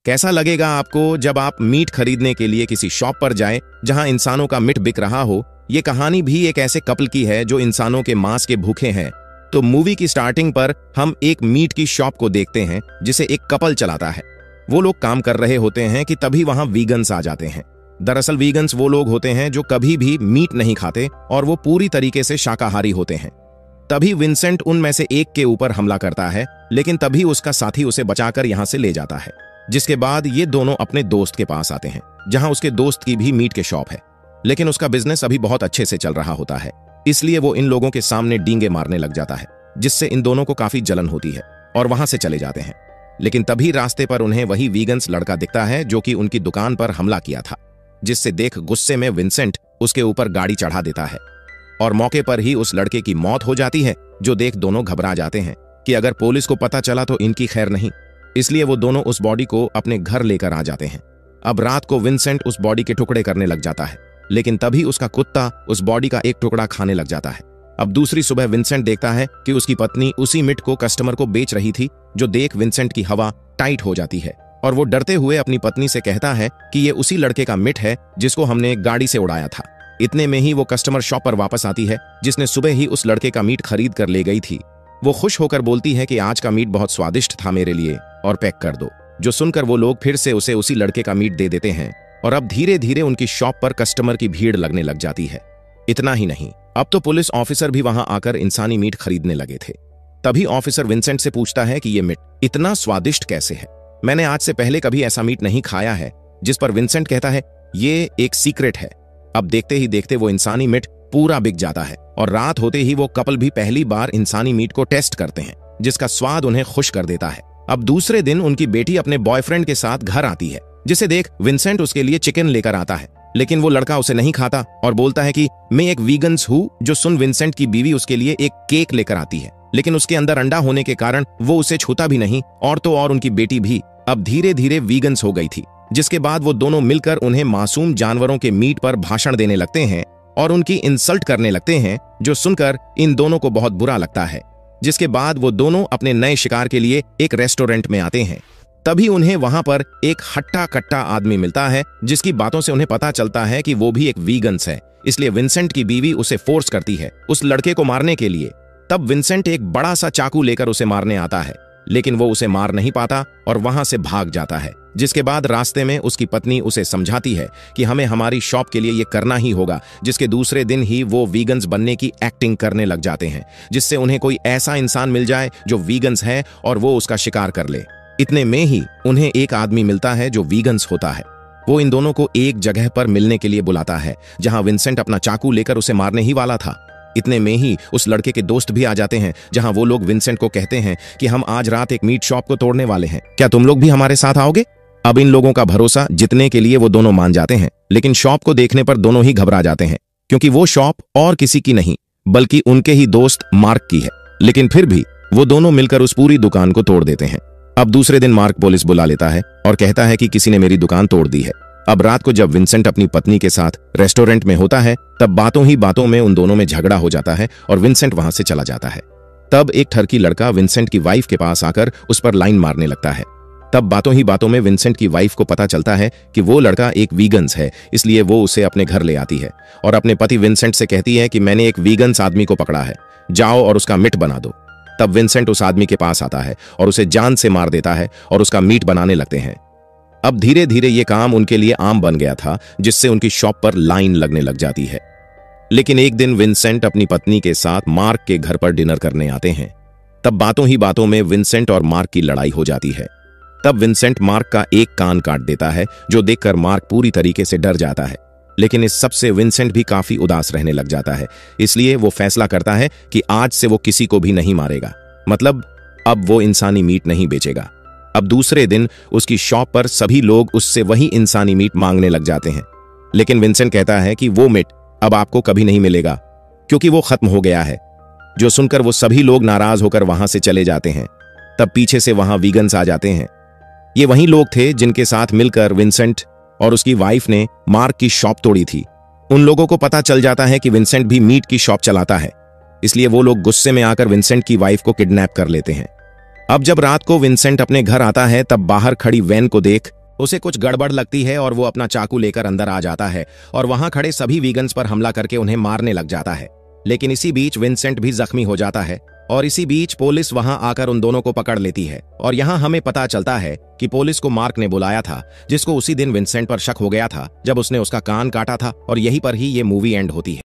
कैसा लगेगा आपको जब आप मीट खरीदने के लिए किसी शॉप पर जाएं जहां इंसानों का मीट बिक रहा हो। ये कहानी भी एक ऐसे कपल की है जो इंसानों के मांस के भूखे हैं। तो मूवी की स्टार्टिंग पर हम एक मीट की शॉप को देखते हैं जिसे एक कपल चलाता है। वो लोग काम कर रहे होते हैं कि तभी वहां वीगन्स आ जाते हैं। दरअसल वीगन्स वो लोग होते हैं जो कभी भी मीट नहीं खाते और वो पूरी तरीके से शाकाहारी होते हैं। तभी विंसेंट उनमें से एक के ऊपर हमला करता है, लेकिन तभी उसका साथी उसे बचाकर यहां से ले जाता है। जिसके बाद ये दोनों अपने दोस्त के पास आते हैं जहां उसके दोस्त की भी मीट के शॉप है, लेकिन उसका बिजनेस अभी बहुत अच्छे से चल रहा होता है। इसलिए वो इन लोगों के सामने डींगे मारने लग जाता है, जिससे इन दोनों को काफी जलन होती है और वहां से चले जाते हैं। लेकिन तभी रास्ते पर उन्हें वही वीगन्स लड़का दिखता है जो कि उनकी दुकान पर हमला किया था, जिससे देख गुस्से में विंसेंट उसके ऊपर गाड़ी चढ़ा देता है और मौके पर ही उस लड़के की मौत हो जाती है। जो देख दोनों घबरा जाते हैं कि अगर पुलिस को पता चला तो इनकी खैर नहीं, इसलिए वो दोनों उस बॉडी को अपने घर लेकर आ जाते हैं। अब रात को विंसेंट उस बॉडी के टुकड़े करने लग जाता है, लेकिन तभी उसका कुत्ता उस बॉडी का एक टुकड़ा खाने लग जाता है। अब दूसरी सुबह विंसेंट देखता है कि उसकी पत्नी उसी मीट को कस्टमर को बेच रही थी। जो देख विंसेंट की हवा टाइट हो जाती है और वो डरते हुए अपनी पत्नी से कहता है कि ये उसी लड़के का मीट है जिसको हमने गाड़ी से उड़ाया था। इतने में ही वो कस्टमर शॉप पर वापस आती है जिसने सुबह ही उस लड़के का मीट खरीद कर ले गई थी। वो खुश होकर बोलती है कि आज का मीट बहुत स्वादिष्ट था मेरे लिए और पैक कर दो। जो सुनकर वो लोग फिर से उसे उसी लड़के का मीट दे देते हैं और अब धीरे धीरे उनकी शॉप पर कस्टमर की भीड़ लगने लग जाती है। इतना ही नहीं, अब तो पुलिस ऑफिसर भी वहां आकर इंसानी मीट खरीदने लगे थे। तभी ऑफिसर विंसेंट से पूछता है कि ये मीट इतना स्वादिष्ट कैसे है, मैंने आज से पहले कभी ऐसा मीट नहीं खाया है। जिस पर विंसेंट कहता है ये एक सीक्रेट है। अब देखते ही देखते वो इंसानी मीट पूरा बिक जाता है और रात होते ही वो कपल भी पहली बार इंसानी मीट को टेस्ट करते हैं, जिसका स्वाद उन्हें खुश कर देता है। अब दूसरे दिन उनकी बेटी अपने बॉयफ्रेंड के साथ घर आती है, जिसे देख विंसेंट उसके लिए चिकन लेकर आता है, लेकिन वो लड़का उसे नहीं खाता और बोलता है कि मैं एक वीगन्स हूँ। जो सुन विंसेंट की बीवी उसके लिए एक केक लेकर आती है, लेकिन उसके अंदर अंडा होने के कारण वो उसे छूता भी नहीं और तो और उनकी बेटी भी अब धीरे धीरे वीगन्स हो गई थी। जिसके बाद वो दोनों मिलकर उन्हें मासूम जानवरों के मीट पर भाषण देने लगते हैं और उनकी इंसल्ट करने लगते हैं, जो सुनकर इन दोनों को बहुत बुरा लगता है। जिसके बाद वो दोनों अपने नए शिकार के लिए एक रेस्टोरेंट में आते हैं। तभी उन्हें वहां पर एक हट्टा कट्टा आदमी मिलता है, जिसकी बातों से उन्हें पता चलता है कि वो भी एक वीगन्स है। इसलिए विंसेंट की बीवी उसे फोर्स करती है उस लड़के को मारने के लिए। तब विंसेंट एक बड़ा सा चाकू लेकर उसे मारने आता है, लेकिन वो उसे मार नहीं पाता और वहां से भाग जाता है। जिसके बाद रास्ते में उसकी पत्नी उसे समझाती है कि हमें हमारी शॉप के लिए ये करना ही होगा। जिसके दूसरे दिन ही वो वीगन्स बनने की एक्टिंग करने लग जाते हैं, जिससे उन्हें कोई ऐसा इंसान मिल जाए जो वीगन्स है और वो उसका शिकार कर ले। इतने में ही उन्हें एक आदमी मिलता है जो वीगन्स होता है। वो इन दोनों को एक जगह पर मिलने के लिए बुलाता है जहां विंसेंट अपना चाकू लेकर उसे मारने ही वाला था। इतने में ही उस लड़के के दोस्त भी आ जाते हैं, जहां वो लोग विंसेंट को कहते हैं कि हम आज रात एक मीट शॉप को तोड़ने वाले हैं, क्या तुम लोग भी हमारे साथ आओगे? अब इन लोगों का भरोसा जीतने के लिए वो दोनों मान जाते हैं, लेकिन शॉप को देखने पर दोनों ही घबरा जाते हैं, क्योंकि वो शॉप और किसी की नहीं बल्कि उनके ही दोस्त मार्क की है। लेकिन फिर भी वो दोनों मिलकर उस पूरी दुकान को तोड़ देते हैं। अब दूसरे दिन मार्क पुलिस बुला लेता है और कहता है कि किसी ने मेरी दुकान तोड़ दी है। अब रात को जब विंसेंट अपनी पत्नी के साथ रेस्टोरेंट में होता है, तब बातों ही बातों में उन दोनों में झगड़ा हो जाता है और विंसेंट वहां से चला जाता है। तब एक ठरकी लड़का विंसेंट की वाइफ के पास आकर उस पर लाइन मारने लगता है। तब बातों ही बातों में विंसेंट की वाइफ को पता चलता है कि वो लड़का एक वीगन्स है, इसलिए वो उसे अपने घर ले आती है और अपने पति विंसेंट से कहती है कि मैंने एक वीगन्स आदमी को पकड़ा है, जाओ और उसका मीट बना दो। तब विंसेंट उस आदमी के पास आता है और उसे जान से मार देता है और उसका मीट बनाने लगते हैं। अब धीरे धीरे ये काम उनके लिए आम बन गया था, जिससे उनकी शॉप पर लाइन लगने लग जाती है। लेकिन एक दिन विंसेंट अपनी पत्नी के साथ मार्क के घर पर डिनर करने आते हैं। तब बातों ही बातों में विंसेंट और मार्क की लड़ाई हो जाती है। तब विंसेंट मार्क का एक कान काट देता है, जो देखकर मार्क पूरी तरीके से डर जाता है। लेकिन इस सब से विंसेंट भी काफी उदास रहने लग जाता है, इसलिए वो फैसला करता है कि आज से वो किसी को भी नहीं मारेगा, मतलब अब वो इंसानी मीट नहीं बेचेगा। अब दूसरे दिन उसकी शॉप पर सभी लोग उससे वही इंसानी मीट मांगने लग जाते हैं, लेकिन विंसेंट कहता है कि वो मीट अब आपको कभी नहीं मिलेगा क्योंकि वो खत्म हो गया है। जो सुनकर वो सभी लोग नाराज होकर वहां से चले जाते हैं। तब पीछे से वहां वीगन्स आ जाते हैं। ये वही लोग थे जिनके साथ मिलकर विंसेंट और उसकी वाइफ ने मार्क की शॉप तोड़ी थी। उन लोगों को पता चल जाता है कि विंसेंट भी मीट की शॉप चलाता है, इसलिए वो लोग गुस्से में आकर विंसेंट की वाइफ को किडनैप कर लेते हैं। अब जब रात को विंसेंट अपने घर आता है तब बाहर खड़ी वैन को देख उसे कुछ गड़बड़ लगती है और वो अपना चाकू लेकर अंदर आ जाता है और वहां खड़े सभी वीगन्स पर हमला करके उन्हें मारने लग जाता है। लेकिन इसी बीच विंसेंट भी जख्मी हो जाता है और इसी बीच पुलिस वहां आकर उन दोनों को पकड़ लेती है। और यहां हमें पता चलता है कि पुलिस को मार्क ने बुलाया था, जिसको उसी दिन विंसेंट पर शक हो गया था जब उसने उसका कान काटा था, और यहीं पर ही ये मूवी एंड होती है।